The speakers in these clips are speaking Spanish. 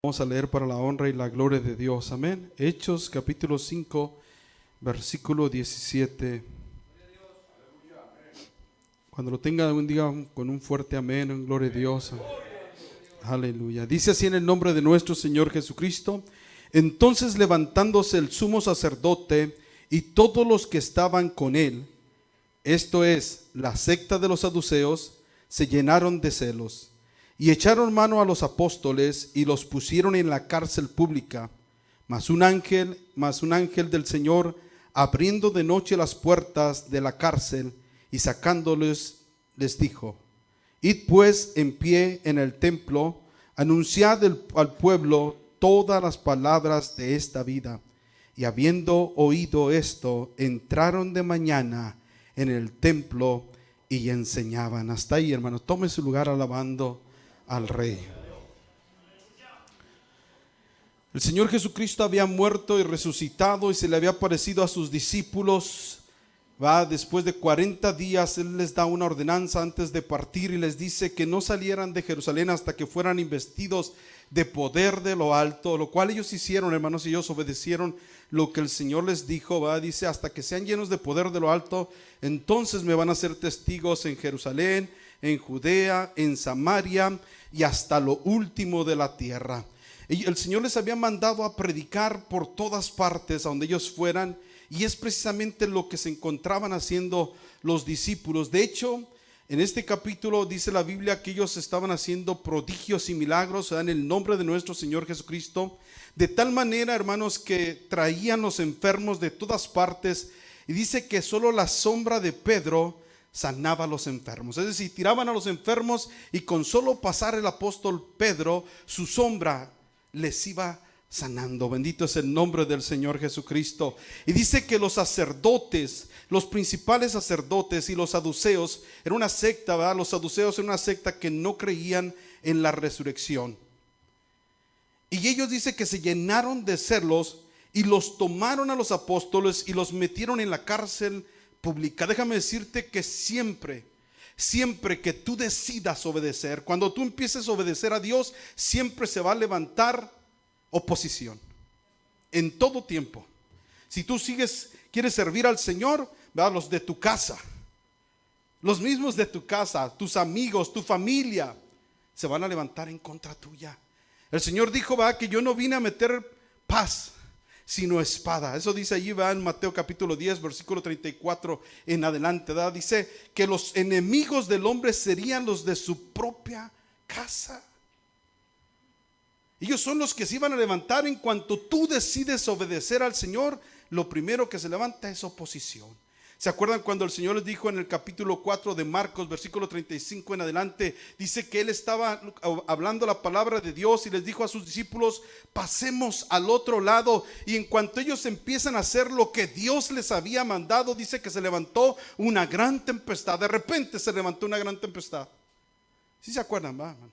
Vamos a leer para la honra y la gloria de Dios. Amén. Hechos capítulo 5, versículo 17. Cuando lo tenga, diga con un fuerte amén, en gloria a Dios. Aleluya. Dice así en el nombre de nuestro Señor Jesucristo. Entonces, levantándose el sumo sacerdote y todos los que estaban con él, esto es, la secta de los saduceos, se llenaron de celos. Y echaron mano a los apóstoles y los pusieron en la cárcel pública. Mas un ángel del Señor, abriendo de noche las puertas de la cárcel y sacándoles, les dijo: Id pues en pie en el templo, anunciad al pueblo todas las palabras de esta vida. Y habiendo oído esto, entraron de mañana en el templo y enseñaban. Hasta ahí, hermano. Tome su lugar alabando al Rey. El Señor Jesucristo había muerto y resucitado y se le había aparecido a sus discípulos. Después de 40 días Él les da una ordenanza antes de partir y les dice que no salieran de Jerusalén hasta que fueran investidos de poder de lo alto, lo cual ellos hicieron, hermanos, y ellos obedecieron lo que el Señor les dijo. Dice: hasta que sean llenos de poder de lo alto, entonces me van a ser testigos en Jerusalén, en Judea, en Samaria y hasta lo último de la tierra. Y el Señor les había mandado a predicar por todas partes a donde ellos fueran, y es precisamente lo que se encontraban haciendo los discípulos. De hecho, en este capítulo dice la Biblia que ellos estaban haciendo prodigios y milagros en el nombre de nuestro Señor Jesucristo, de tal manera, hermanos, que traían los enfermos de todas partes, y dice que solo la sombra de Pedro sanaba a los enfermos. Es decir, tiraban a los enfermos y con solo pasar el apóstol Pedro, su sombra les iba sanando. Bendito es el nombre del Señor Jesucristo. Y dice que los sacerdotes, los principales sacerdotes y los saduceos, era una secta, ¿verdad? Los saduceos eran una secta que no creían en la resurrección. Y ellos dice que se llenaron de celos y los tomaron a los apóstoles y los metieron en la cárcel pública. Déjame decirte que siempre que tú decidas obedecer, cuando tú empieces a obedecer a Dios, siempre se va a levantar oposición. En todo tiempo. Si tú quieres servir al Señor, ¿verdad? Los de tu casa, los mismos de tu casa, tus amigos, tu familia, se van a levantar en contra tuya. El Señor dijo, que yo no vine a meter paz, sino espada. Eso dice allí, en Mateo capítulo 10, versículo 34 en adelante, ¿verdad? Dice que los enemigos del hombre serían los de su propia casa. Ellos son los que se iban a levantar. En cuanto tú decides obedecer al Señor, lo primero que se levanta es oposición. ¿Se acuerdan cuando el Señor les dijo en el capítulo 4 de Marcos, versículo 35 en adelante? Dice que Él estaba hablando la palabra de Dios y les dijo a sus discípulos: pasemos al otro lado. Y en cuanto ellos empiezan a hacer lo que Dios les había mandado, dice que se levantó una gran tempestad. De repente se levantó una gran tempestad. ¿Sí se acuerdan, hermanos?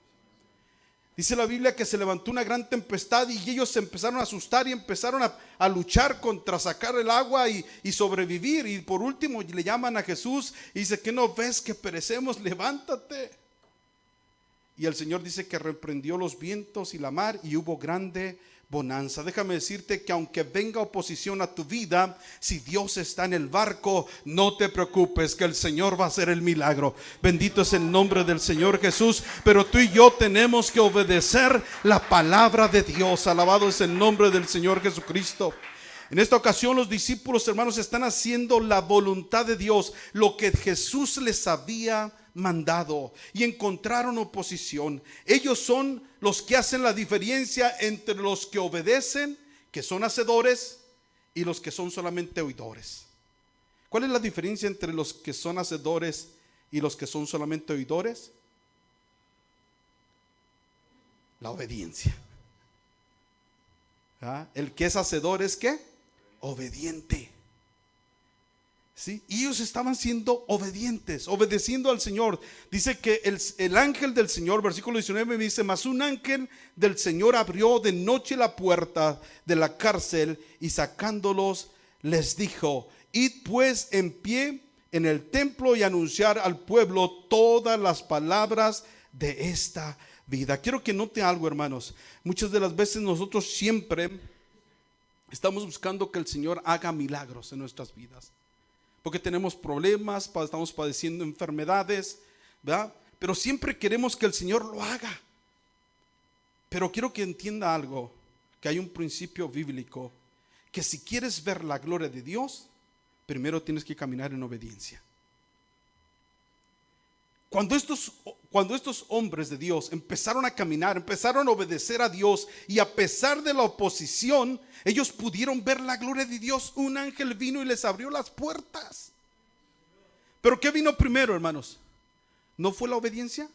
Dice la Biblia que se levantó una gran tempestad y ellos se empezaron a asustar y empezaron a luchar contra sacar el agua y sobrevivir. Y por último le llaman a Jesús y dice: ¿qué no ves que perecemos? Levántate. Y el Señor dice que reprendió los vientos y la mar y hubo grande bonanza. Déjame decirte que aunque venga oposición a tu vida, si Dios está en el barco, no te preocupes, que el Señor va a hacer el milagro. Bendito es el nombre del Señor Jesús. Pero tú y yo tenemos que obedecer la palabra de Dios. Alabado es el nombre del Señor Jesucristo. En esta ocasión los discípulos, hermanos, están haciendo la voluntad de Dios, lo que Jesús les había mandado, y encontraron oposición. Ellos son los que hacen la diferencia entre los que obedecen, que son hacedores, y los que son solamente oidores. ¿Cuál es la diferencia entre los que son hacedores y los que son solamente oidores? La obediencia. El que es hacedor es ¿qué? Obediente. ¿Sí? Y ellos estaban siendo obedientes, obedeciendo al Señor. Dice que el ángel del Señor, versículo 19, me dice: mas un ángel del Señor abrió de noche la puerta de la cárcel y sacándolos les dijo: id pues en pie en el templo y anunciar al pueblo todas las palabras de esta vida. Quiero que note algo, hermanos. Muchas de las veces nosotros siempre estamos buscando que el Señor haga milagros en nuestras vidas, porque tenemos problemas, estamos padeciendo enfermedades, ¿verdad? Pero siempre queremos que el Señor lo haga. Pero quiero que entienda algo, que hay un principio bíblico, que si quieres ver la gloria de Dios, primero tienes que caminar en obediencia. Cuando estos hombres de Dios empezaron a caminar, empezaron a obedecer a Dios, y a pesar de la oposición, ellos pudieron ver la gloria de Dios. Un ángel vino y les abrió las puertas. Pero ¿qué vino primero, hermanos? ¿No fue la obediencia?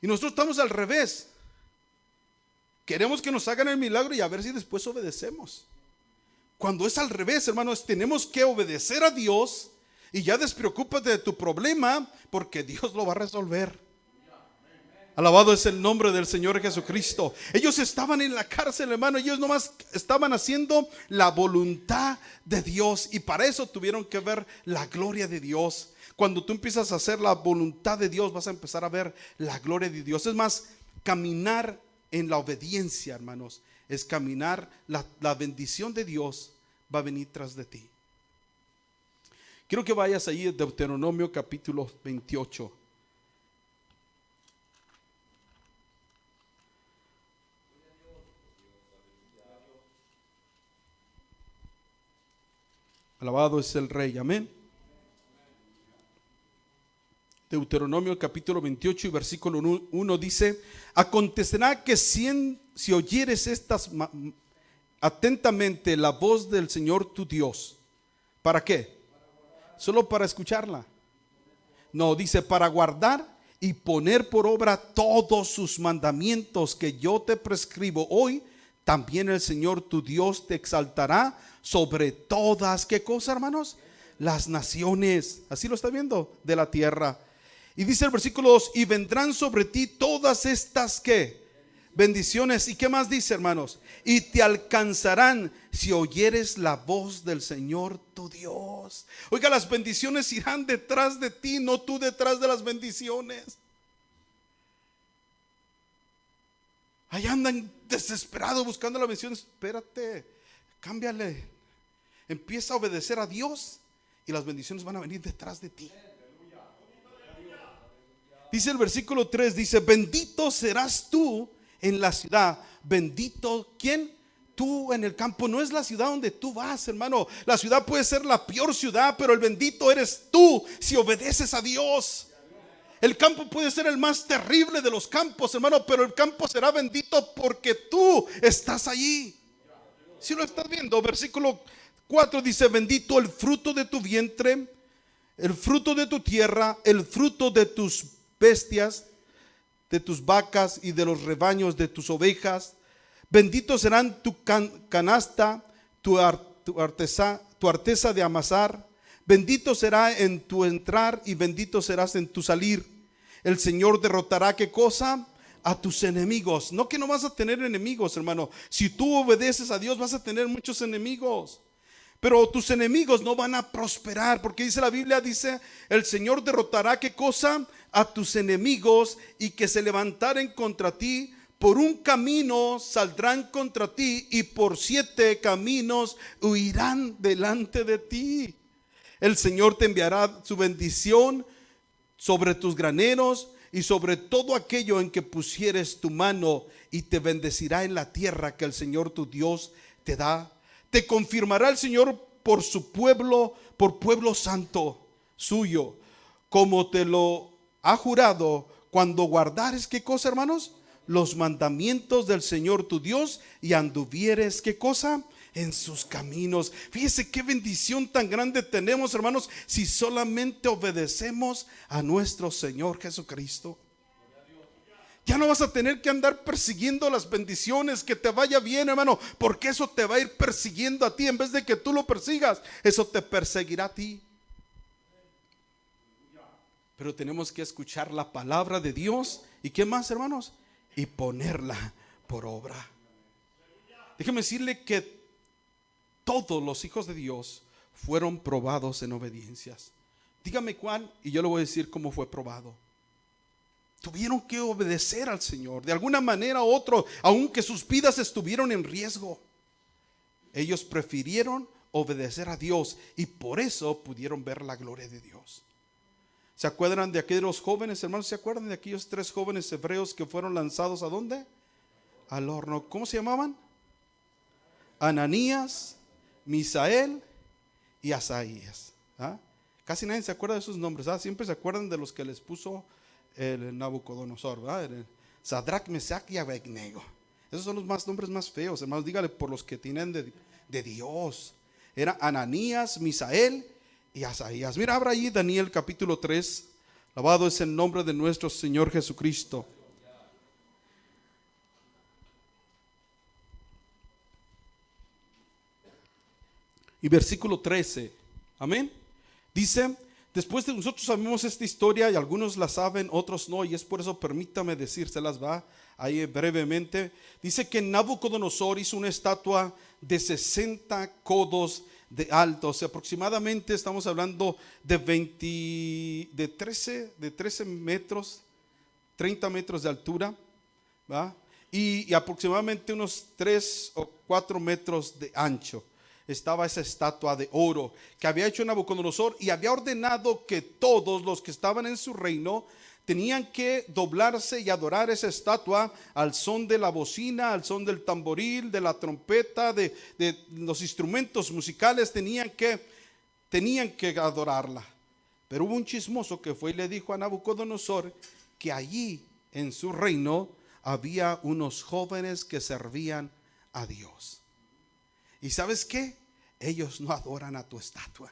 Y nosotros estamos al revés. Queremos que nos hagan el milagro y a ver si después obedecemos. Cuando es al revés, hermanos, tenemos que obedecer a Dios. Y ya despreocúpate de tu problema, porque Dios lo va a resolver. Alabado es el nombre del Señor Jesucristo. Ellos estaban en la cárcel, hermano. Ellos nomás estaban haciendo la voluntad de Dios, y para eso tuvieron que ver la gloria de Dios. Cuando tú empiezas a hacer la voluntad de Dios, vas a empezar a ver la gloria de Dios. Es más, caminar en la obediencia, hermanos, es caminar. La bendición de Dios va a venir tras de ti. Quiero que vayas ahí en Deuteronomio capítulo 28. Alabado es el Rey, amén. Deuteronomio capítulo 28 y versículo 1 dice: acontecerá que si oyeres atentamente la voz del Señor tu Dios. ¿Para qué? ¿Solo para escucharla? No, dice para guardar y poner por obra todos sus mandamientos que yo te prescribo hoy. También el Señor tu Dios te exaltará sobre todas, ¿qué cosa, hermanos? Las naciones, así lo está viendo, de la tierra. Y dice el versículo 2: y vendrán sobre ti todas estas, ¿qué? Bendiciones. ¿Y qué más dice, hermanos? Y te alcanzarán si oyeres la voz del Señor tu Dios. Oiga, las bendiciones irán detrás de ti, no tú detrás de las bendiciones. Ahí andan desesperados buscando la bendición. Espérate, cámbiale, empieza a obedecer a Dios y las bendiciones van a venir detrás de ti. Dice el versículo 3, dice: bendito serás tú en la ciudad. Bendito, ¿quién? Tú en el campo. No es la ciudad donde tú vas, hermano. La ciudad puede ser la peor ciudad, pero el bendito eres tú si obedeces a Dios. El campo puede ser el más terrible de los campos, hermano, pero el campo será bendito porque tú estás allí. Si lo estás viendo, versículo 4 dice: bendito el fruto de tu vientre, el fruto de tu tierra, el fruto de tus bestias, de tus vacas y de los rebaños de tus ovejas. Benditos serán tu canasta, tu arteza de amasar. Bendito será en tu entrar y bendito serás en tu salir. El Señor derrotará, ¿qué cosa? A tus enemigos. No que no vas a tener enemigos, hermano. Si tú obedeces a Dios vas a tener muchos enemigos, pero tus enemigos no van a prosperar, porque dice la Biblia, dice: el Señor derrotará, ¿qué cosa? A tus enemigos, y que se levantaren contra ti. Por un camino saldrán contra ti, y por 7 caminos huirán delante de ti. El Señor te enviará su bendición sobre tus graneros y sobre todo aquello en que pusieres tu mano, y te bendecirá en la tierra que el Señor tu Dios te da. Te confirmará el Señor por su pueblo, por pueblo santo suyo, como te lo ha jurado, cuando guardares, ¿qué cosa, hermanos? Los mandamientos del Señor tu Dios, y anduvieres, ¿qué cosa? En sus caminos. Fíjese qué bendición tan grande tenemos, hermanos, si solamente obedecemos a nuestro Señor Jesucristo. Ya no vas a tener que andar persiguiendo las bendiciones. Que te vaya bien, hermano, porque eso te va a ir persiguiendo a ti. En vez de que tú lo persigas, eso te perseguirá a ti. Pero tenemos que escuchar la palabra de Dios. ¿Y qué más, hermanos? Y ponerla por obra. Déjeme decirle que todos los hijos de Dios fueron probados en obediencias. Dígame cuál, y yo le voy a decir cómo fue probado. tuvieron que obedecer al Señor. De alguna manera u otra, aunque sus vidas estuvieron en riesgo, ellos prefirieron obedecer a Dios y por eso pudieron ver la gloria de Dios. ¿Se acuerdan de aquellos jóvenes, hermanos? ¿Se acuerdan de aquellos 3 jóvenes hebreos que fueron lanzados a dónde? Al horno. ¿Cómo se llamaban? Ananías, Misael y Asaías. ¿Ah? Casi nadie se acuerda de sus nombres. ¿Ah? Siempre se acuerdan de los que les puso el Nabucodonosor, ¿verdad? Sadrach, Mesach y Abednego. Esos son los nombres más feos, hermanos. Dígale por los que tienen de Dios. Era Ananías, Misael y Asaías. Mira, abra ahí Daniel capítulo 3. Alabado es el nombre de nuestro Señor Jesucristo. Y versículo 13. Amén. Dice: después de nosotros sabemos esta historia y algunos la saben, otros no, y es por eso permítame decírselas, va ahí brevemente. Dice que Nabucodonosor hizo una estatua de 60 codos de alto, o sea, aproximadamente estamos hablando de 13 metros, 30 metros de altura, ¿va? Y aproximadamente unos 3 o 4 metros de ancho. Estaba esa estatua de oro que había hecho Nabucodonosor y había ordenado que todos los que estaban en su reino tenían que doblarse y adorar esa estatua al son de la bocina, al son del tamboril, de la trompeta, de los instrumentos musicales, tenían que adorarla. Pero hubo un chismoso que fue y le dijo a Nabucodonosor que allí en su reino había unos jóvenes que servían a Dios. ¿Y sabes qué? Ellos no adoran a tu estatua.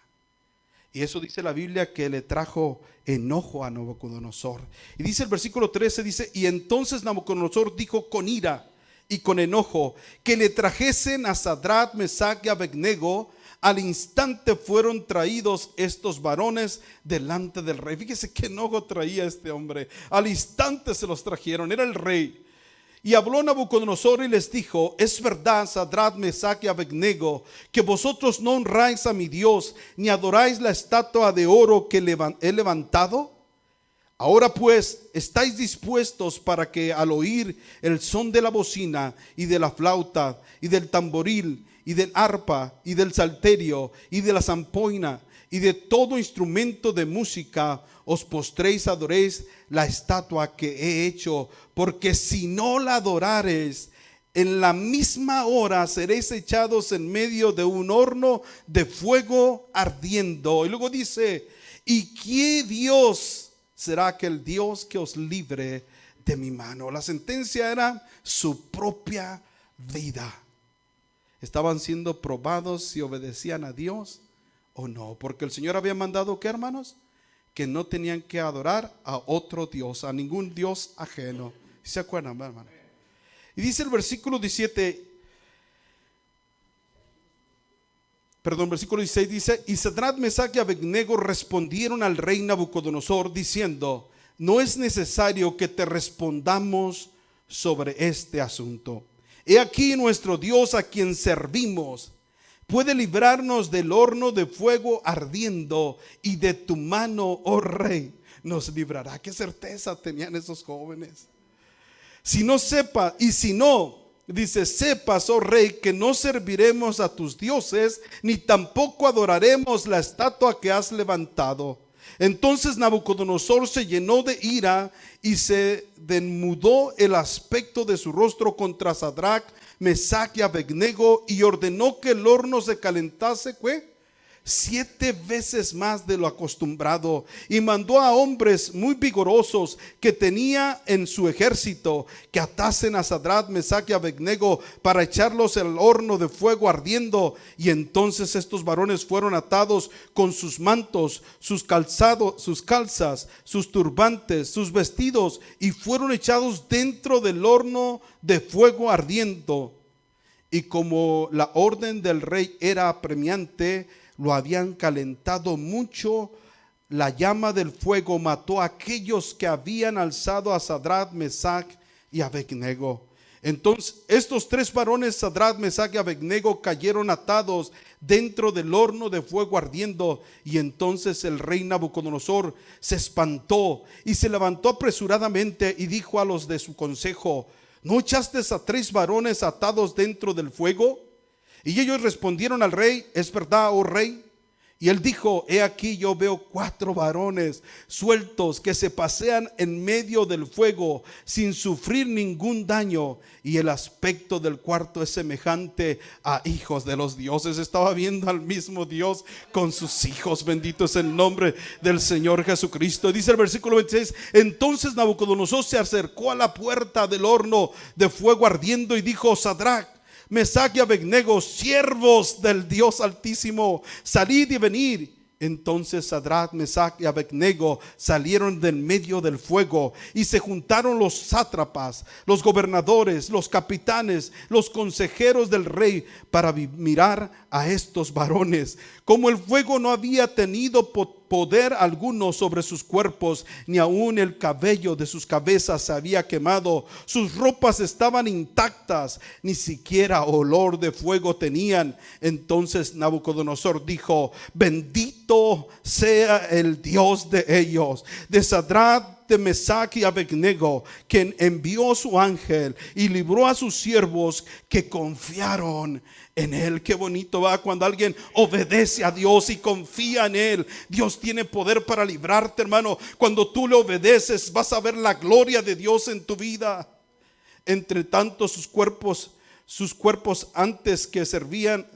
Y eso dice la Biblia que le trajo enojo a Nabucodonosor. Y dice el versículo 13, dice: y entonces Nabucodonosor dijo con ira y con enojo que le trajesen a Sadrach, Mesach y Abednego. Al instante fueron traídos estos varones delante del rey. Fíjese qué enojo traía este hombre. Al instante se los trajeron, era el rey. Y habló Nabucodonosor y les dijo: es verdad, Sadrach, Mesach y Abednego, que vosotros no honráis a mi Dios, ni adoráis la estatua de oro que he levantado. Ahora pues, ¿estáis dispuestos para que al oír el son de la bocina y de la flauta y del tamboril y del arpa y del salterio y de la zampoina y de todo instrumento de música, os postréis, adoréis la estatua que he hecho? Porque si no la adorareis, en la misma hora seréis echados en medio de un horno de fuego ardiendo. Y luego dice: ¿y qué Dios será aquel Dios que os libre de mi mano? La sentencia era su propia vida. Estaban siendo probados si obedecían a Dios o no, porque el Señor había mandado, ¿qué, hermanos? Que no tenían que adorar a otro Dios, a ningún Dios ajeno. ¿Se acuerdan, hermano? Y dice el versículo 17, versículo 16 dice: y Sadrach, Mesach y Abednego respondieron al rey Nabucodonosor diciendo: no es necesario que te respondamos sobre este asunto. He aquí nuestro Dios a quien servimos puede librarnos del horno de fuego ardiendo, y de tu mano, oh rey, nos librará. Qué certeza tenían esos jóvenes. Si no sepa, y si no, dice: sepas, oh rey, que no serviremos a tus dioses, ni tampoco adoraremos la estatua que has levantado. Entonces Nabucodonosor se llenó de ira y se desnudó el aspecto de su rostro contra Sadrach, Mesach y Abednego, y ordenó que el horno se calentase 7 veces más de lo acostumbrado, y mandó a hombres muy vigorosos que tenía en su ejército que atasen a Sadrach, Mesach y Abednego para echarlos al horno de fuego ardiendo. Y entonces estos varones fueron atados con sus mantos, sus calzados, sus calzas, sus turbantes, sus vestidos, y fueron echados dentro del horno de fuego ardiendo. Y como la orden del rey era apremiante, lo habían calentado mucho, la llama del fuego mató a aquellos que habían alzado a Sadrach, Mesach y Abednego. Entonces estos tres varones, Sadrach, Mesach y Abednego, cayeron atados dentro del horno de fuego ardiendo. Y entonces el rey Nabucodonosor se espantó y se levantó apresuradamente y dijo a los de su consejo: ¿no echaste a tres varones atados dentro del fuego? Y ellos respondieron al rey: es verdad, oh rey. Y él dijo: he aquí, yo veo 4 varones sueltos que se pasean en medio del fuego sin sufrir ningún daño, y el aspecto del cuarto es semejante a hijos de los dioses. Estaba viendo al mismo Dios con sus hijos. Bendito es el nombre del Señor Jesucristo. Dice el versículo 26: entonces Nabucodonosor se acercó a la puerta del horno de fuego ardiendo y dijo: Sadrach, Mesach y Abednego, siervos del Dios Altísimo, salid y venid. Entonces Sadrach, Mesach y Abednego salieron del medio del fuego, y se juntaron los sátrapas, los gobernadores, los capitanes, los consejeros del rey para mirar a estos varones. Como el fuego no había tenido poder alguno sobre sus cuerpos, ni aun el cabello de sus cabezas se había quemado, sus ropas estaban intactas, ni siquiera olor de fuego tenían. Entonces Nabucodonosor dijo: bendito sea el Dios de ellos, de Sadrach, de Mesach y Abednego, quien envió su ángel y libró a sus siervos que confiaron en él. Qué bonito va cuando alguien obedece a Dios y confía en él. Dios tiene poder para librarte, hermano. Cuando tú le obedeces, vas a ver la gloria de Dios en tu vida. Entre tanto, sus cuerpos antes que servían,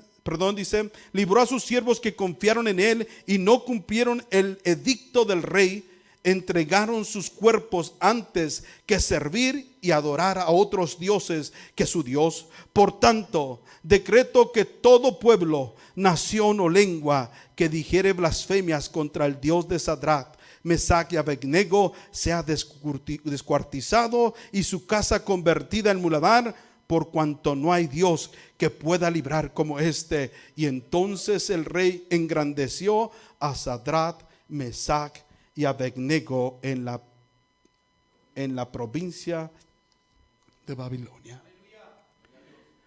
dice, libró a sus siervos que confiaron en él y no cumplieron el edicto del rey. Entregaron sus cuerpos antes que servir y adorar a otros dioses que su Dios. Por tanto, decreto que todo pueblo, nación o lengua que dijere blasfemias contra el Dios de Sadrach, Mesach y Abednego sea descuartizado y su casa convertida en muladar, por cuanto no hay Dios que pueda librar como este. Y entonces el rey engrandeció a Sadrach, Mesach y Abednego en la provincia de Babilonia.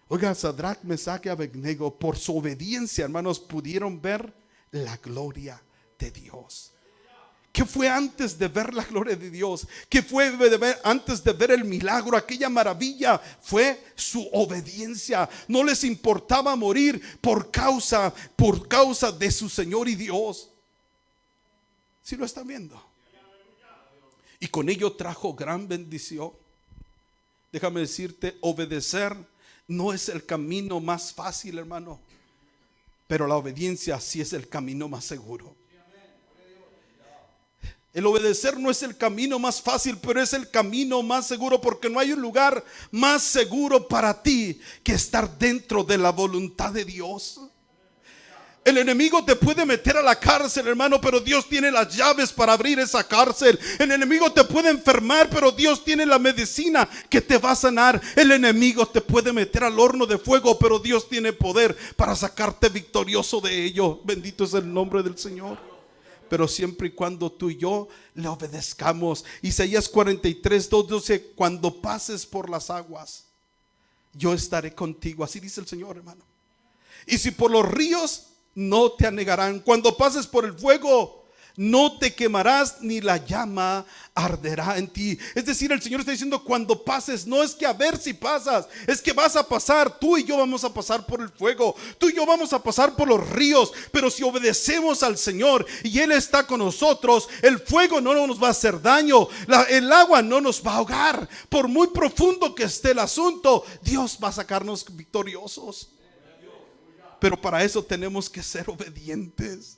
Oiga, Sadrach, Mesach y Abednego, por su obediencia, hermanos, pudieron ver la gloria de Dios. ¿Qué fue antes de ver la gloria de Dios? ¿Qué fue antes de ver el milagro, aquella maravilla? Fue su obediencia. No les importaba morir por causa de su Señor y Dios. ¿Sí lo están viendo? Y con ello trajo gran bendición. Déjame decirte, obedecer no es el camino más fácil, hermano, pero la obediencia sí es el camino más seguro. El obedecer no es el camino más fácil, pero es el camino más seguro, porque no hay un lugar más seguro para ti que estar dentro de la voluntad de Dios. El enemigo te puede meter a la cárcel, hermano, pero Dios tiene las llaves para abrir esa cárcel. El enemigo te puede enfermar, pero Dios tiene la medicina que te va a sanar. El enemigo te puede meter al horno de fuego, pero Dios tiene poder para sacarte victorioso de ello. Bendito es el nombre del Señor. Pero siempre y cuando tú y yo le obedezcamos. Isaías 43:2 dice: cuando pases por las aguas, yo estaré contigo. Así dice el Señor, hermano. Y si por los ríos, no te anegarán. Cuando pases por el fuego, no te quemarás, ni la llama arderá en ti. Es decir, el Señor está diciendo: cuando pases, no es que a ver si pasas, es que vas a pasar. Tú y yo vamos a pasar por el fuego, tú y yo vamos a pasar por los ríos. Pero si obedecemos al Señor y Él está con nosotros, el fuego no nos va a hacer daño, el agua no nos va a ahogar. Por muy profundo que esté el asunto, Dios va a sacarnos victoriosos. Pero para eso tenemos que ser obedientes.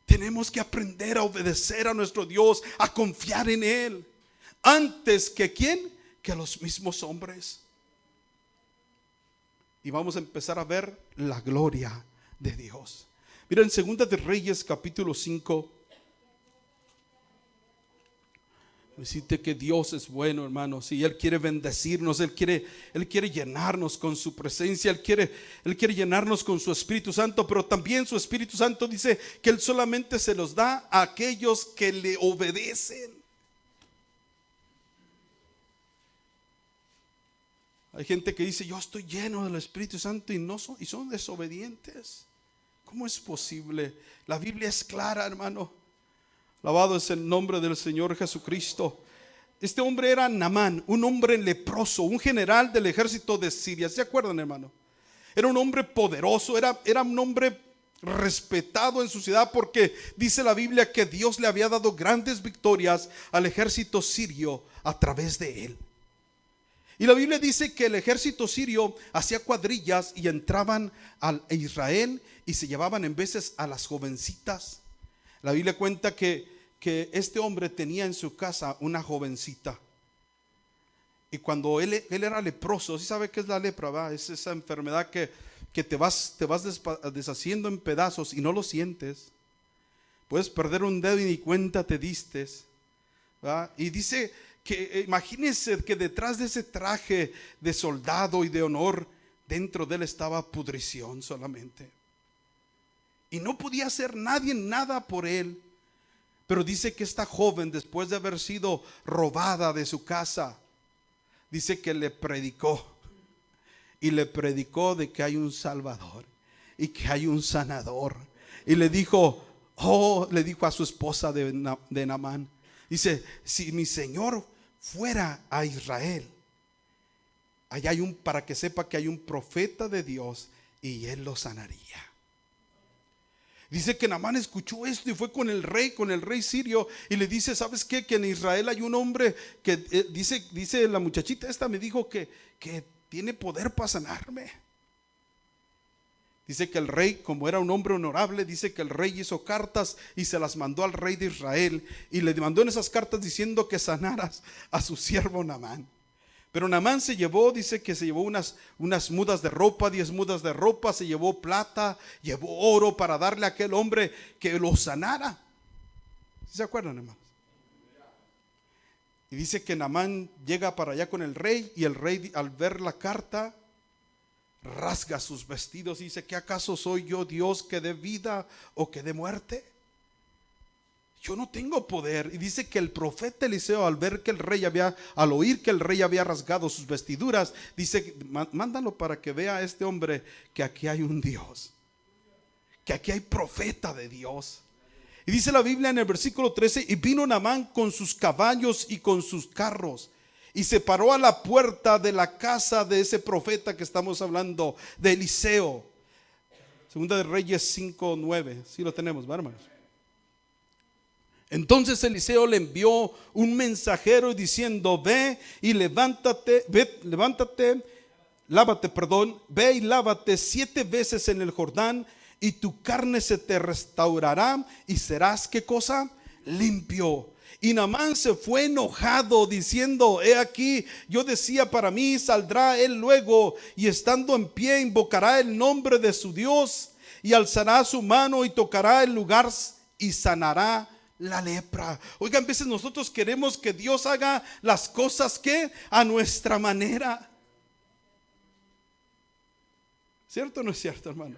Tenemos que aprender a obedecer a nuestro Dios, a confiar en Él. Antes que ¿quién? Que los mismos hombres. Y vamos a empezar a ver la gloria de Dios. Mira, en Segunda de Reyes capítulo 5. Decirte que Dios es bueno, hermanos, y Él quiere bendecirnos, Él quiere llenarnos con su presencia, Él quiere llenarnos con su Espíritu Santo, pero también su Espíritu Santo dice que Él solamente se los da a aquellos que le obedecen. Hay gente que dice, yo estoy lleno del Espíritu Santo y son desobedientes. ¿Cómo es posible? La Biblia es clara, hermano. Alabado es el nombre del Señor Jesucristo. Este hombre era Naamán, un hombre leproso, un general del ejército de Siria. ¿Se acuerdan, hermano? Era un hombre poderoso, era un hombre respetado en su ciudad, porque dice la Biblia que Dios le había dado grandes victorias al ejército sirio a través de él. Y la Biblia dice que el ejército sirio hacía cuadrillas y entraban a Israel y se llevaban en veces a las jovencitas. La Biblia cuenta que este hombre tenía en su casa una jovencita. Y cuando él era leproso, ¿sí sabe qué es la lepra? ¿Va? Es esa enfermedad que te vas deshaciendo en pedazos y no lo sientes. Puedes perder un dedo y ni cuenta te diste, ¿va? Y dice que imagínense que detrás de ese traje de soldado y de honor, dentro de él estaba pudrición solamente. Y no podía hacer nadie nada por él. Pero dice que esta joven, después de haber sido robada de su casa, dice que le predicó. Y le predicó de que hay un Salvador y que hay un sanador. Y le dijo a su esposa de Naamán, dice, si mi Señor fuera a Israel, allá hay para que sepa que hay un profeta de Dios y él lo sanaría. Dice que Naamán escuchó esto y fue con el rey sirio, y le dice, ¿sabes qué? Que en Israel hay un hombre que dice la muchachita esta me dijo que tiene poder para sanarme. Dice que el rey, como era un hombre honorable, dice que el rey hizo cartas y se las mandó al rey de Israel, y le mandó en esas cartas diciendo que sanaras a su siervo Naamán. Pero Naamán dice que se llevó unas mudas de ropa, 10 mudas de ropa, se llevó plata, llevó oro para darle a aquel hombre que lo sanara. ¿Se acuerdan, hermanos? Y dice que Naamán llega para allá con el rey, y el rey, al ver la carta, rasga sus vestidos y dice, ¿qué acaso soy yo Dios que dé vida o que dé muerte? Yo no tengo poder. Y dice que el profeta Eliseo, al oír que el rey había rasgado sus vestiduras, dice, mándalo para que vea a este hombre que aquí hay un Dios, que aquí hay profeta de Dios. Y dice la Biblia en el versículo 13, y vino Naamán con sus caballos y con sus carros, y se paró a la puerta de la casa de ese profeta que estamos hablando, de Eliseo. Segunda de Reyes 5:9. Sí lo tenemos, ¿va, hermanos? Entonces Eliseo le envió un mensajero diciendo, ve y lávate 7 veces en el Jordán, y tu carne se te restaurará y serás, ¿qué cosa? Limpio. Y Naamán se fue enojado diciendo, he aquí, yo decía para mí, saldrá él luego y estando en pie invocará el nombre de su Dios y alzará su mano y tocará el lugar y sanará la lepra. Oigan, a veces nosotros queremos que Dios haga las cosas que a nuestra manera. ¿Cierto o no es cierto, hermano?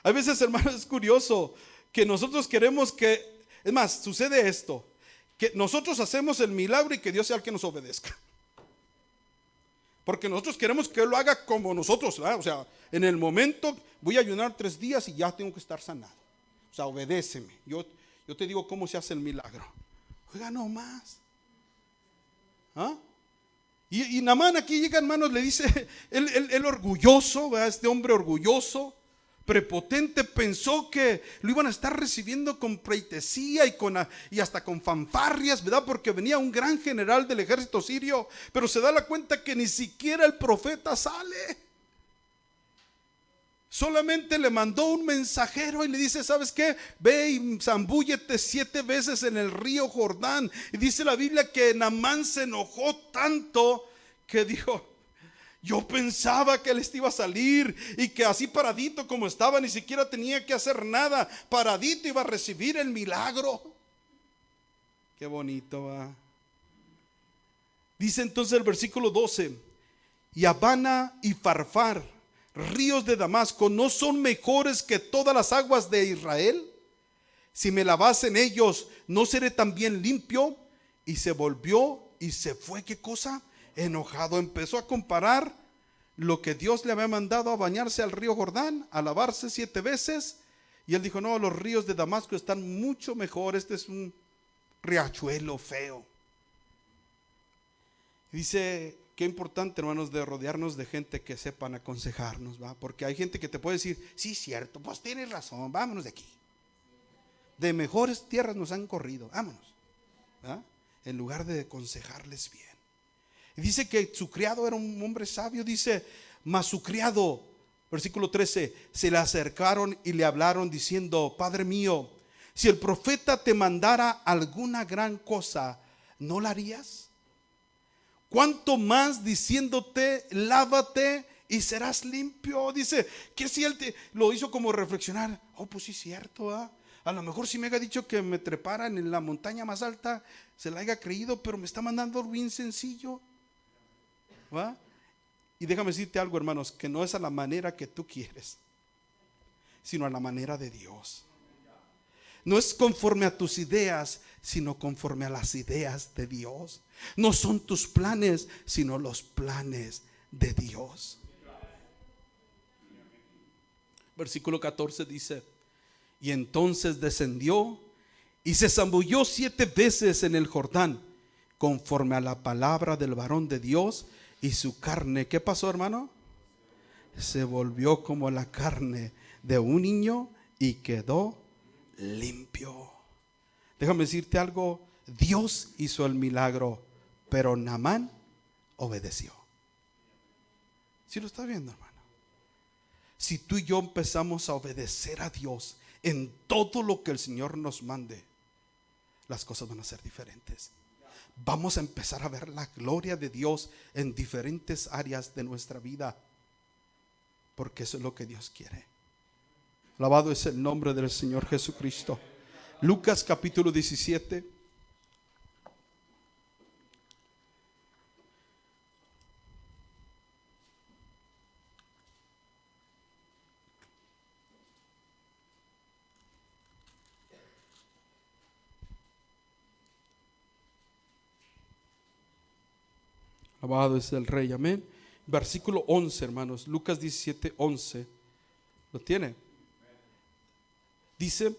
A veces, hermano, es curioso que nosotros queremos que, es más, sucede esto, que nosotros hacemos el milagro y que Dios sea el que nos obedezca. Porque nosotros queremos que Él lo haga como nosotros, ¿verdad? O sea, en el momento voy a ayunar 3 días y ya tengo que estar sanado. O sea, obedéceme. Yo te digo cómo se hace el milagro. Oiga, no más. ¿Ah? Y Naamán aquí llega, hermanos, le dice, él orgulloso, ¿verdad? Este hombre orgulloso, prepotente, pensó que lo iban a estar recibiendo con pleitesía y hasta con fanfarrias, ¿verdad? Porque venía un gran general del ejército sirio, pero se da la cuenta que ni siquiera el profeta sale. Solamente le mandó un mensajero y le dice, ¿sabes qué? Ve y zambúllete 7 veces en el río Jordán. Y dice la Biblia que Naamán se enojó tanto que dijo, yo pensaba que él iba a salir y que así paradito como estaba, ni siquiera tenía que hacer nada, paradito iba a recibir el milagro. Qué bonito va. Dice entonces el versículo 12, y Abana y Farfar, ríos de Damasco, ¿no son mejores que todas las aguas de Israel? Si me lavase en ellos, ¿no seré también limpio? Y se volvió y se fue, ¿qué cosa? enojado, empezó a comparar lo que Dios le había mandado a bañarse al río Jordán, a lavarse 7 veces. Y él dijo, no, los ríos de Damasco están mucho mejor, este es un riachuelo feo. Y dice, qué importante, hermanos, de rodearnos de gente que sepan aconsejarnos, ¿va? Porque hay gente que te puede decir, sí, cierto, pues tienes razón, vámonos de aquí. De mejores tierras nos han corrido, vámonos, ¿va? En lugar de aconsejarles bien. Y dice que su criado era un hombre sabio, dice, mas su criado, versículo 13, se le acercaron y le hablaron diciendo, Padre mío, si el profeta te mandara alguna gran cosa, ¿no la harías? ¿Cuánto más diciéndote, lávate y serás limpio? Dice, que si él lo hizo como reflexionar, oh, pues sí es cierto, ¿eh? A lo mejor si me haya dicho que me treparan en la montaña más alta, se la haya creído, pero me está mandando algo bien sencillo, ¿va? Y déjame decirte algo, hermanos, que no es a la manera que tú quieres, sino a la manera de Dios. No es conforme a tus ideas, sino conforme a las ideas de Dios. No son tus planes, sino los planes de Dios. Versículo 14 dice, y entonces descendió y se zambulló 7 veces en el Jordán, conforme a la palabra del varón de Dios, y su carne, ¿qué pasó, hermano? Se volvió como la carne de un niño y quedó limpio. Déjame decirte algo, Dios hizo el milagro, pero Naamán obedeció. ¿Sí lo está viendo, hermano? Si tú y yo empezamos a obedecer a Dios en todo lo que el Señor nos mande, las cosas van a ser diferentes. Vamos a empezar a ver la gloria de Dios en diferentes áreas de nuestra vida, porque eso es lo que Dios quiere. Alabado es el nombre del Señor Jesucristo. Lucas capítulo 17. Alabado es el Rey, amén. Versículo 11, hermanos. Lucas 17, 11. ¿Lo tiene? Dice,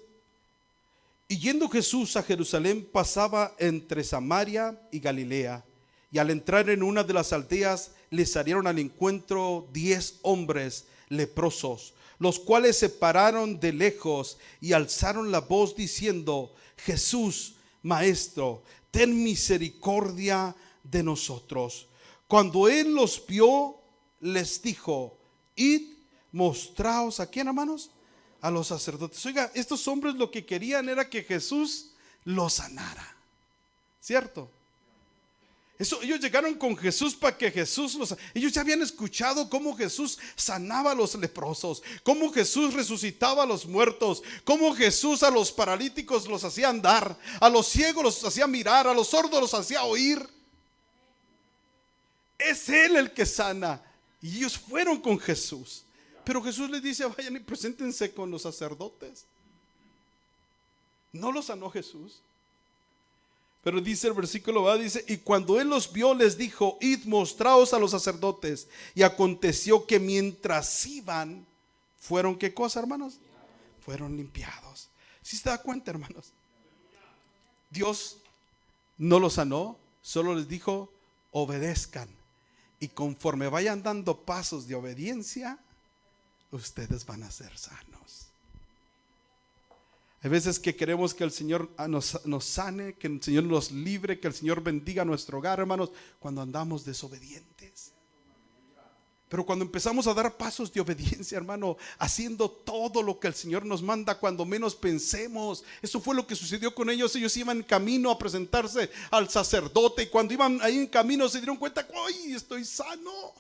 y yendo Jesús a Jerusalén, pasaba entre Samaria y Galilea. Y al entrar en una de las aldeas, le salieron al encuentro 10 hombres leprosos, los cuales se pararon de lejos y alzaron la voz diciendo, Jesús, Maestro, ten misericordia de nosotros. Cuando él los vio, les dijo, id, mostraos, ¿a quién, hermanos? A los sacerdotes. Oiga, estos hombres lo que querían era que Jesús los sanara, ¿cierto? Eso, ellos llegaron con Jesús para que Jesús ellos ya habían escuchado cómo Jesús sanaba a los leprosos, cómo Jesús resucitaba a los muertos, cómo Jesús a los paralíticos los hacía andar, a los ciegos los hacía mirar, a los sordos los hacía oír. Es Él el que sana. Y ellos fueron con Jesús. Pero Jesús les dice, vayan y preséntense con los sacerdotes. No los sanó Jesús. Pero dice el versículo va, dice, y cuando él los vio, les dijo, id, mostraos a los sacerdotes. Y aconteció que mientras iban, fueron, ¿qué cosa, hermanos? Fueron limpiados. ¿Sí se da cuenta, hermanos? Dios no los sanó, solo les dijo, obedezcan. Y conforme vayan dando pasos de obediencia, ustedes van a ser sanos. Hay veces que queremos que el Señor nos sane, que el Señor nos libre, que el Señor bendiga nuestro hogar, hermanos, cuando andamos desobedientes. Pero cuando empezamos a dar pasos de obediencia, hermano, haciendo todo lo que el Señor nos manda cuando menos pensemos. Eso fue lo que sucedió con ellos. Ellos iban en camino a presentarse al sacerdote, y cuando iban ahí en camino se dieron cuenta, ¡ay, estoy sano!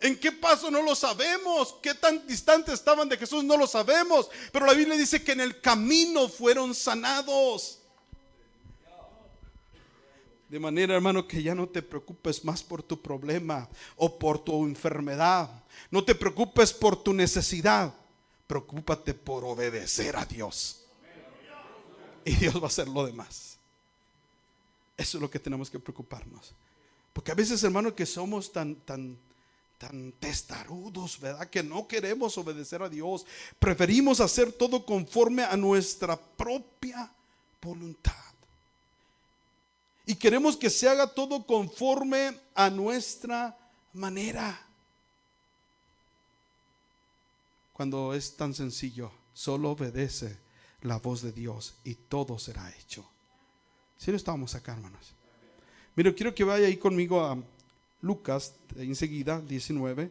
¿En qué paso? No lo sabemos. ¿Qué tan distantes estaban de Jesús? No lo sabemos. Pero la Biblia dice que en el camino fueron sanados. De manera, hermano, que ya no te preocupes más por tu problema o por tu enfermedad. No te preocupes por tu necesidad. Preocúpate por obedecer a Dios. Y Dios va a hacer lo demás. Eso es lo que tenemos que preocuparnos. Porque a veces, hermano, que somos tan testarudos, ¿verdad? Que no queremos obedecer a Dios. Preferimos hacer todo conforme a nuestra propia voluntad. Y queremos que se haga todo conforme a nuestra manera. Cuando es tan sencillo, solo obedece la voz de Dios y todo será hecho. Si no estamos acá, hermanos. Mira, quiero que vaya ahí conmigo a Lucas, enseguida, 19.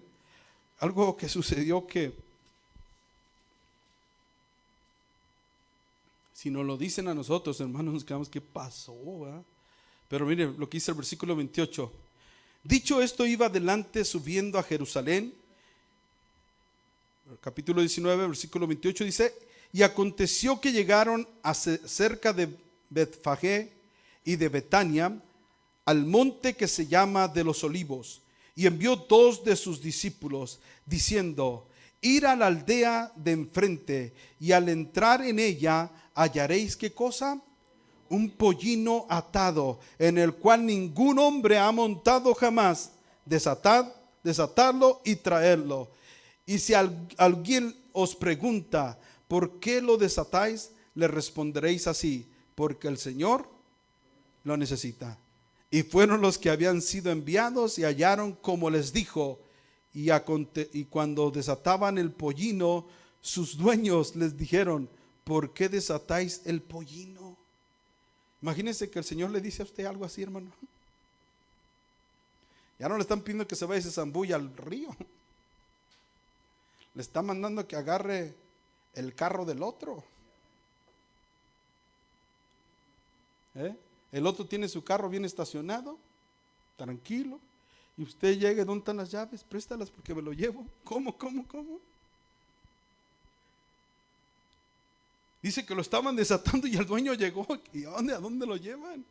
Algo que sucedió que, si nos lo dicen a nosotros, hermanos, nos quedamos, ¿qué pasó? ¿Verdad? Pero mire lo que dice el versículo 28. Dicho esto, iba adelante subiendo a Jerusalén. El capítulo 19, versículo 28 dice: y aconteció que llegaron cerca de Betfagé y de Betania, al monte que se llama de los Olivos, y envió 2 de sus discípulos, diciendo: ir a la aldea de enfrente, y al entrar en ella hallaréis, ¿qué cosa? Un pollino atado, en el cual ningún hombre ha montado jamás. Desatarlo y traerlo. Y si alguien os pregunta: ¿por qué lo desatáis? Le responderéis así: porque el Señor lo necesita. Y fueron los que habían sido enviados y hallaron como les dijo. Y cuando desataban el pollino, sus dueños les dijeron: ¿por qué desatáis el pollino? Imagínense que el Señor le dice a usted algo así, hermano. Ya no le están pidiendo que se vaya y se zambulla al río. Le está mandando que agarre el carro del otro. El otro tiene su carro bien estacionado, tranquilo, y usted llega: ¿dónde están las llaves? Préstalas porque me lo llevo. ¿Cómo? Dice que lo estaban desatando y el dueño llegó. ¿Y a dónde lo llevan?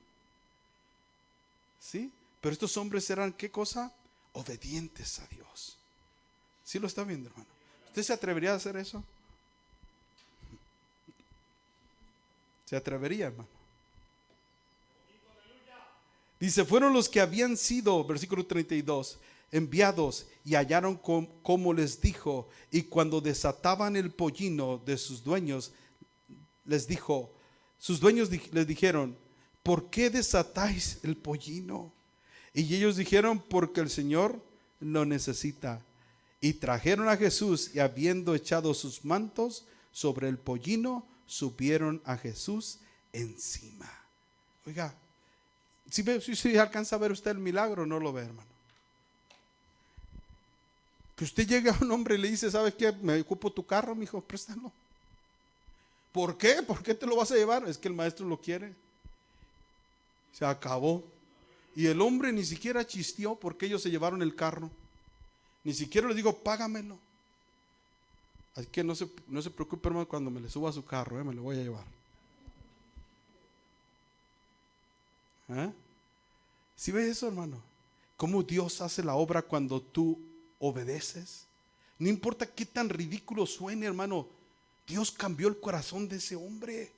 ¿Sí? Pero estos hombres eran, ¿qué cosa? Obedientes a Dios. ¿Sí lo está viendo, hermano? ¿Usted se atrevería a hacer eso? ¿Se atrevería, hermano? Dice: fueron los que habían sido, versículo 32, enviados, y hallaron como les dijo. Y cuando desataban el pollino de sus dueños, les dijeron: ¿por qué desatáis el pollino? Y ellos dijeron: porque el Señor lo necesita. Y trajeron a Jesús, y habiendo echado sus mantos sobre el pollino, subieron a Jesús encima. Oiga, si alcanza a ver usted el milagro, no lo ve, hermano. Que usted llegue a un hombre y le dice: ¿sabes qué? Me ocupo tu carro, mijo, préstalo. ¿Por qué? ¿Por qué te lo vas a llevar? Es que el maestro lo quiere. Se acabó. Y el hombre ni siquiera chisteó porque ellos se llevaron el carro. Ni siquiera le digo: págamelo. Así que no se preocupe, hermano, cuando me le suba a su carro, me lo voy a llevar. ¿Sí ves eso, hermano? Cómo Dios hace la obra cuando tú obedeces. No importa qué tan ridículo suene, hermano, Dios cambió el corazón de ese hombre.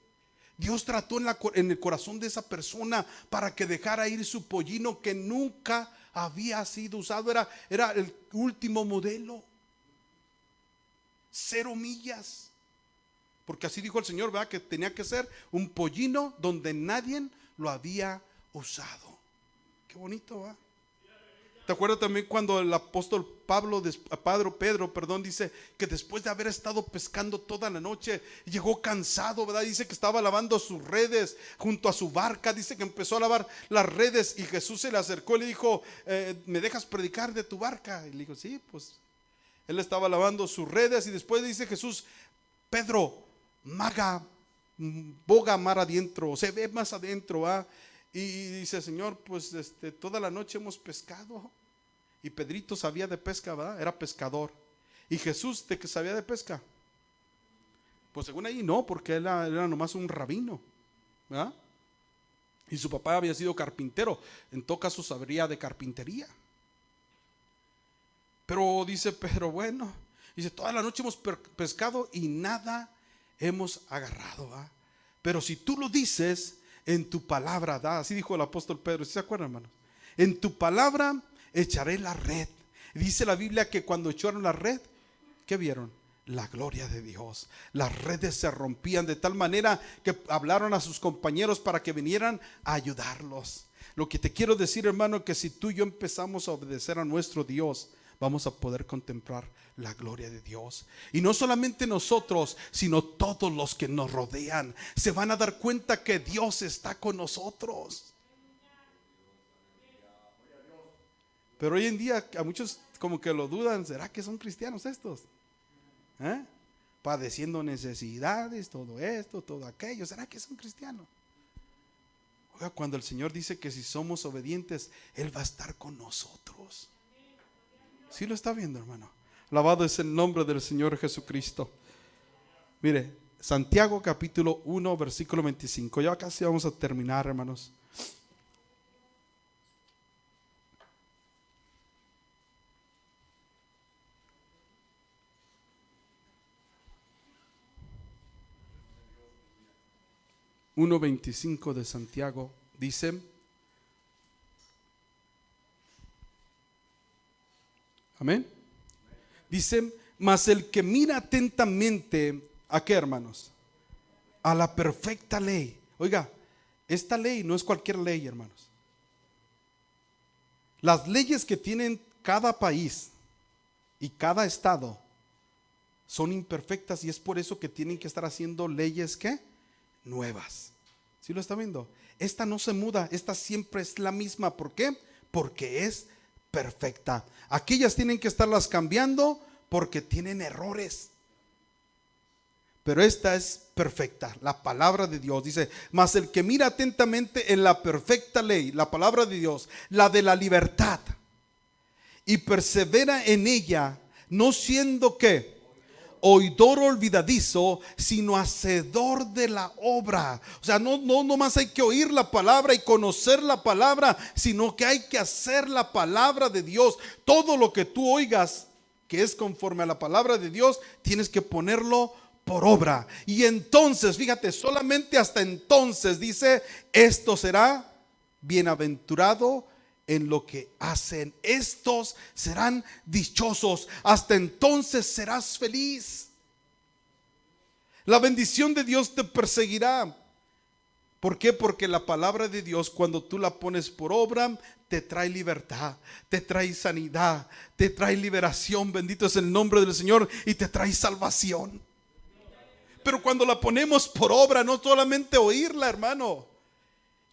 Dios trató en el corazón de esa persona para que dejara ir su pollino que nunca había sido usado. Era el último modelo. 0 millas. Porque así dijo el Señor, ¿verdad? Que tenía que ser un pollino donde nadie lo había usado. Qué bonito, ¿va? ¿Te acuerdas también cuando el apóstol Pedro, dice que después de haber estado pescando toda la noche, llegó cansado, ¿verdad? Dice que estaba lavando sus redes junto a su barca. Dice que empezó a lavar las redes y Jesús se le acercó y le dijo: ¿me dejas predicar de tu barca? Y le dijo: sí, pues. Él estaba lavando sus redes y después dice Jesús: Pedro, boga mar adentro, se ve más adentro, ¿va? Y dice: Señor, pues toda la noche hemos pescado. Y Pedrito sabía de pesca, ¿verdad? Era pescador. ¿Y Jesús de qué sabía de pesca? Pues según ahí no, porque él era nomás un rabino, ¿verdad? Y su papá había sido carpintero. En todo caso sabría de carpintería. Pero dice Pedro: bueno, dice, toda la noche hemos pescado y nada hemos agarrado, ¿verdad? Pero si tú lo dices, en tu palabra da. Así dijo el apóstol Pedro. ¿Sí se acuerdan, hermanos? En tu palabra echaré la red. Dice la Biblia que cuando echaron la red, ¿qué vieron? La gloria de Dios. Las redes se rompían de tal manera que hablaron a sus compañeros para que vinieran a ayudarlos. Lo que te quiero decir, hermano, que si tú y yo empezamos a obedecer a nuestro Dios, vamos a poder contemplar la gloria de Dios. Y no solamente nosotros, sino todos los que nos rodean se van a dar cuenta que Dios está con nosotros. Pero hoy en día a muchos como que lo dudan. ¿Será que son cristianos estos? Padeciendo necesidades, todo esto, todo aquello. ¿Será que son cristianos? Oiga, cuando el Señor dice que si somos obedientes, Él va a estar con nosotros. ¿Sí lo está viendo, hermano? Alabado es el nombre del Señor Jesucristo. Mire, Santiago capítulo 1, versículo 25. Ya casi vamos a terminar, hermanos. Uno 25 de Santiago dice: amén. Dice: mas el que mira atentamente, ¿a qué, hermanos? A la perfecta ley. Oiga, esta ley no es cualquier ley, hermanos. Las leyes que tienen cada país y cada estado son imperfectas, y es por eso que tienen que estar haciendo leyes, ¿qué? Nuevas. ¿Sí lo está viendo? Esta no se muda, esta siempre es la misma. ¿Por qué? Porque es perfecta. Aquellas tienen que estarlas cambiando porque tienen errores, pero esta es perfecta. La palabra de Dios dice: mas el que mira atentamente en la perfecta ley, la palabra de Dios, la de la libertad, y persevera en ella, no siendo ¿qué? Oidor olvidadizo, sino hacedor de la obra. O sea, no más hay que oír la palabra y conocer la palabra, sino que hay que hacer la palabra de Dios. Todo lo que tú oigas que es conforme a la palabra de Dios, tienes que ponerlo por obra. Y entonces, fíjate, solamente hasta entonces dice: esto será bienaventurado en lo que hacen. Estos serán dichosos. Hasta entonces serás feliz. La bendición de Dios te perseguirá. ¿Por qué? Porque la palabra de Dios, cuando tú la pones por obra, te trae libertad, te trae sanidad, te trae liberación. Bendito es el nombre del Señor. Y te trae salvación. Pero cuando la ponemos por obra, no solamente oírla, hermano.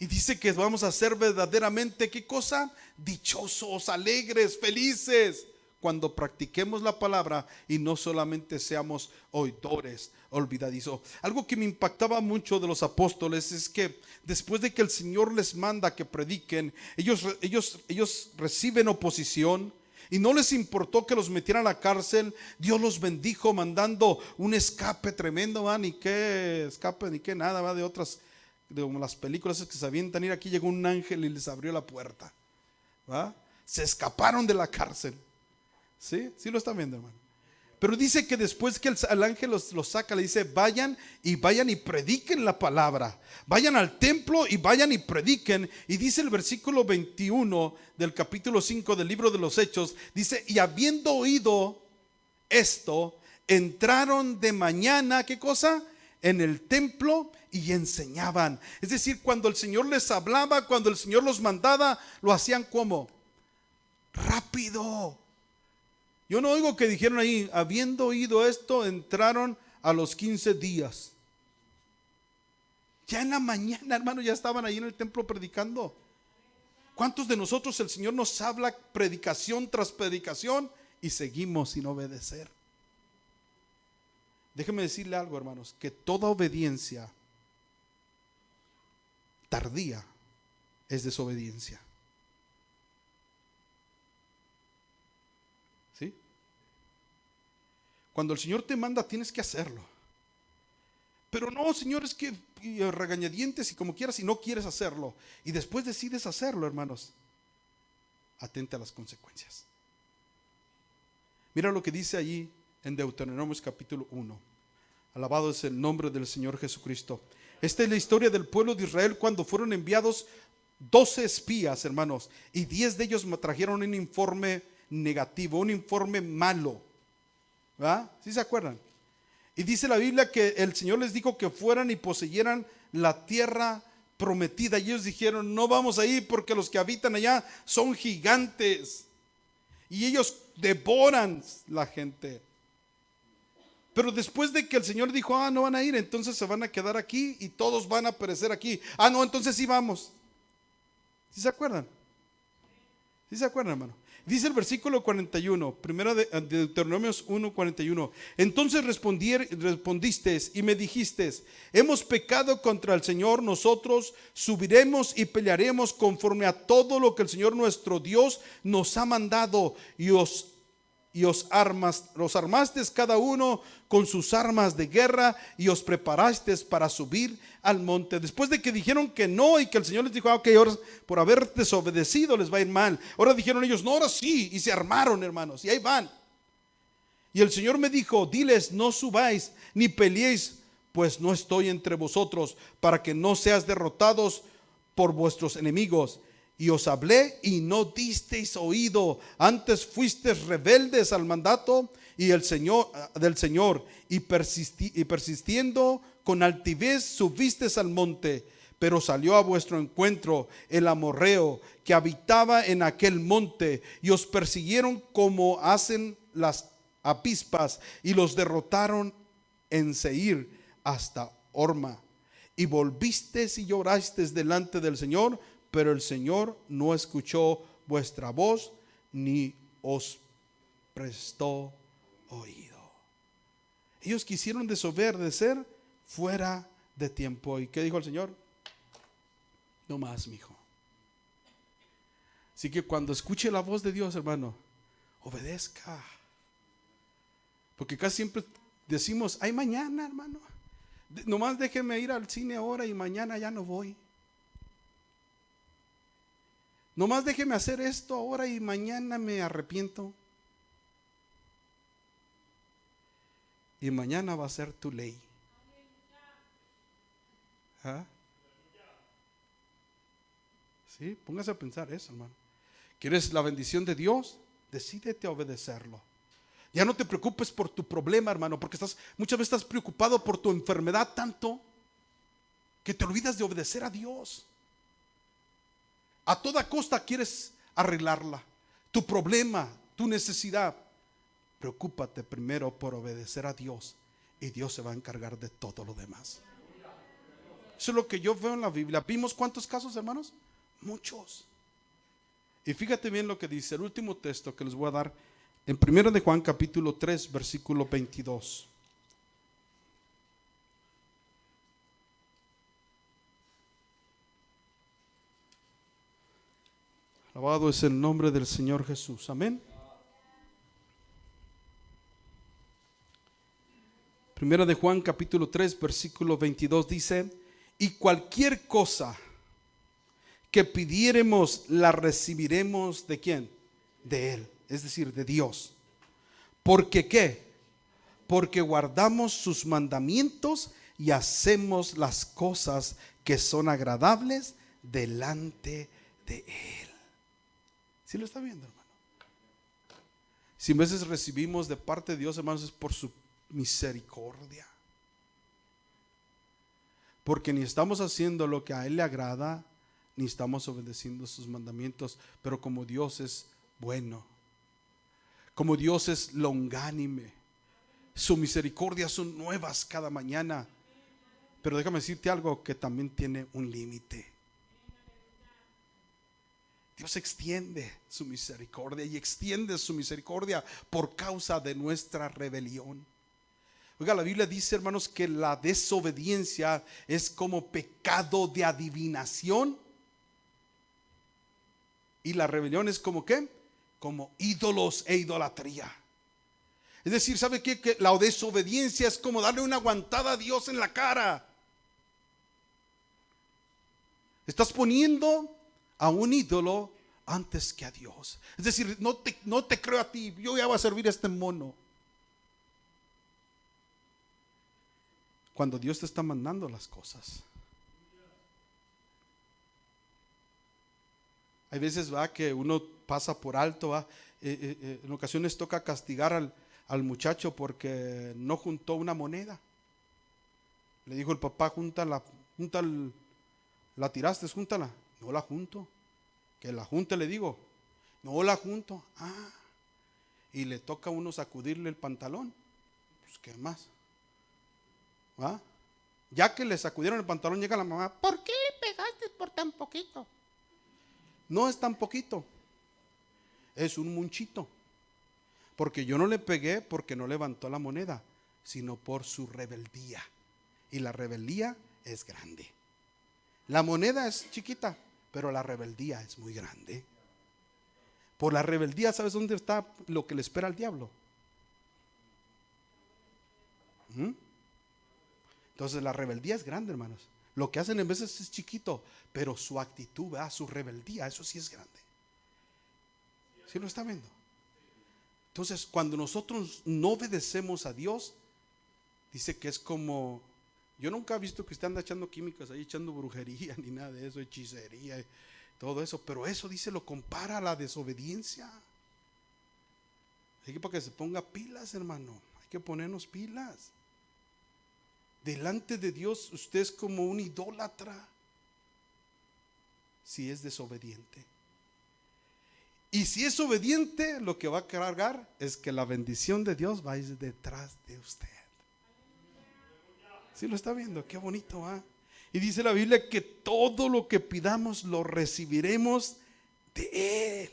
Y dice que vamos a ser verdaderamente, ¿qué cosa? Dichosos, alegres, felices, cuando practiquemos la palabra y no solamente seamos oidores olvidadizos. Algo que me impactaba mucho de los apóstoles es que después de que el Señor les manda que prediquen, ellos reciben oposición. Y no les importó que los metieran a la cárcel. Dios los bendijo mandando un escape tremendo, ni qué escape, ni qué nada, de otras, de como las películas que se avientan. Ir aquí llegó un ángel y les abrió la puerta, ¿va? Se escaparon de la cárcel. ¿Sí? ¿Sí lo están viendo, hermano? Pero dice que después que el ángel los saca, le dice: vayan y prediquen la palabra. Vayan al templo y vayan y prediquen. Y dice el versículo 21 del capítulo 5 del libro de los Hechos, dice: y habiendo oído esto, entraron de mañana, ¿qué cosa? En el templo y enseñaban. Es decir, cuando el Señor les hablaba, cuando el Señor los mandaba, lo hacían como rápido. Yo no oigo que dijeron ahí: habiendo oído esto, entraron a los 15 días. Ya en la mañana, hermano, ya estaban ahí en el templo predicando. ¿Cuántos de nosotros el Señor nos habla predicación tras predicación y seguimos sin obedecer? Déjeme decirle algo, hermanos, que toda obediencia tardía es desobediencia. ¿Sí? Cuando el Señor te manda, tienes que hacerlo. Pero no, Señor, es que regañadientes y como quieras, y no quieres hacerlo, y después decides hacerlo, hermanos, atente a las consecuencias. Mira lo que dice allí en Deuteronomio capítulo 1. Alabado es el nombre del Señor Jesucristo. Esta es la historia del pueblo de Israel cuando fueron enviados 12 espías, hermanos, y 10 de ellos me trajeron un informe negativo, un informe malo. ¿Verdad? ¿Sí se acuerdan? Y dice la Biblia que el Señor les dijo que fueran y poseyeran la tierra prometida. Y ellos dijeron, no vamos a ir porque los que habitan allá son gigantes. Y ellos devoran la gente. Pero después de que el Señor dijo, no van a ir, entonces se van a quedar aquí y todos van a perecer aquí. No, entonces sí vamos. ¿Sí se acuerdan? ¿Sí se acuerdan, hermano? Dice el versículo 41, primero de Deuteronomios 1:41. Entonces respondisteis y me dijisteis, hemos pecado contra el Señor, nosotros subiremos y pelearemos conforme a todo lo que el Señor nuestro Dios nos ha mandado, y os armasteis cada uno con sus armas de guerra y os preparasteis para subir al monte. Después de que dijeron que no y que el Señor les dijo, ok, ahora por haber desobedecido les va a ir mal. Ahora dijeron ellos, no, ahora sí, y se armaron, hermanos, y ahí van. Y el Señor me dijo, diles, no subáis ni peleéis, pues no estoy entre vosotros, para que no seas derrotados por vuestros enemigos. Y os hablé y no disteis oído, antes fuisteis rebeldes al mandato del Señor, y persistiendo con altivez subisteis al monte. Pero salió a vuestro encuentro el amorreo que habitaba en aquel monte, y os persiguieron como hacen las avispas, y los derrotaron en Seir hasta Horma. Y volvisteis y llorasteis delante del Señor, pero el Señor no escuchó vuestra voz ni os prestó oído. Ellos quisieron desobedecer fuera de tiempo. ¿Y qué dijo el Señor? No más, mijo. Así que cuando escuche la voz de Dios, hermano, obedezca. Porque casi siempre decimos, ay, mañana, hermano, nomás déjeme ir al cine ahora y mañana ya no voy. Nomás déjeme hacer esto ahora y mañana me arrepiento. Y mañana va a ser tu ley. ¿Ah? Sí, póngase a pensar eso, hermano. ¿Quieres la bendición de Dios? Decídete a obedecerlo. Ya no te preocupes por tu problema, hermano, porque muchas veces estás preocupado por tu enfermedad tanto que te olvidas de obedecer a Dios. A toda costa quieres arreglarla. Tu problema, tu necesidad. Preocúpate primero por obedecer a Dios y Dios se va a encargar de todo lo demás. Eso es lo que yo veo en la Biblia. ¿Vimos cuántos casos, hermanos? Muchos. Y fíjate bien lo que dice el último texto que les voy a dar en 1 de Juan capítulo 3 versículo 22. Alabado es el nombre del Señor Jesús. Amén. Primera de Juan capítulo 3 versículo 22 dice, y cualquier cosa que pidiéremos la recibiremos ¿de quién? De Él, es decir, de Dios. ¿Porque qué? Porque guardamos sus mandamientos y hacemos las cosas que son agradables delante de Él. ¿Sí lo está viendo, hermano? Si a veces recibimos de parte de Dios, hermanos, es por su misericordia. Porque ni estamos haciendo lo que a Él le agrada, ni estamos obedeciendo sus mandamientos. Pero como Dios es bueno, como Dios es longánime, su misericordia son nuevas cada mañana. Pero déjame decirte algo que también tiene un límite. Dios extiende su misericordia y extiende su misericordia por causa de nuestra rebelión. Oiga, la Biblia dice, hermanos, que la desobediencia es como pecado de adivinación. Y la rebelión es como ¿qué? Como ídolos e idolatría. Es decir, ¿sabe qué? Que la desobediencia es como darle una aguantada a Dios en la cara. Estás poniendo a un ídolo antes que a Dios. Es decir, no te creo a ti, yo ya voy a servir a este mono. Cuando Dios te está mandando las cosas. Hay veces va que uno pasa por alto, va. En ocasiones toca castigar al muchacho porque no juntó una moneda. Le dijo el papá, la tiraste, júntala. No la junto. Que la junte, le digo. No la junto. Y le toca a uno sacudirle el pantalón. Pues qué más. ¿Va? Ya que le sacudieron el pantalón, llega la mamá. ¿Por qué le pegaste por tan poquito? No es tan poquito. Es un munchito. Porque yo no le pegué porque no levantó la moneda, sino por su rebeldía. Y la rebeldía es grande. La moneda es chiquita, pero la rebeldía es muy grande. Por la rebeldía, ¿sabes dónde está lo que le espera al diablo? Entonces la rebeldía es grande, hermanos. Lo que hacen en veces es chiquito, pero su actitud, su rebeldía, eso sí es grande. ¿Sí lo está viendo? Entonces, cuando nosotros no obedecemos a Dios, dice que es como, yo nunca he visto que usted anda echando químicos ahí, echando brujería, ni nada de eso, hechicería, todo eso, pero eso dice, lo compara a la desobediencia. Así que para que se ponga pilas, hermano, hay que ponernos pilas. Delante de Dios usted es como un idólatra si es desobediente. Y si es obediente, lo que va a cargar es que la bendición de Dios va a ir detrás de usted. ¿Sí lo está viendo? Qué bonito, ¿ah? Y dice la Biblia que todo lo que pidamos lo recibiremos de Él,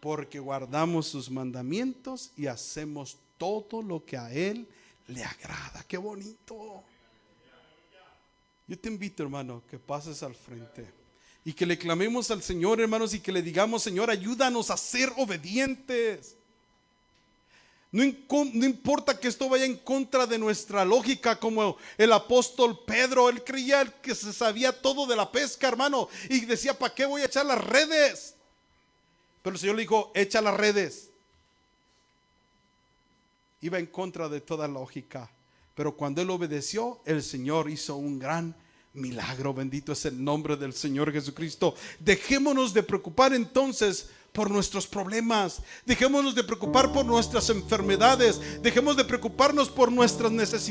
porque guardamos sus mandamientos y hacemos todo lo que a Él le agrada. Qué bonito. Yo te invito, hermano, que pases al frente y que le clamemos al Señor, hermanos, y que le digamos: Señor, ayúdanos a ser obedientes. No importa que esto vaya en contra de nuestra lógica, como el apóstol Pedro. Él creía que se sabía todo de la pesca, hermano, y decía: ¿para qué voy a echar las redes? Pero el Señor le dijo: echa las redes. Iba en contra de toda lógica, pero cuando él obedeció, el Señor hizo un gran milagro. Bendito es el nombre del Señor Jesucristo. Dejémonos de preocupar entonces por nuestros problemas. Dejémonos de preocupar por nuestras enfermedades. Dejemos de preocuparnos por nuestras necesidades.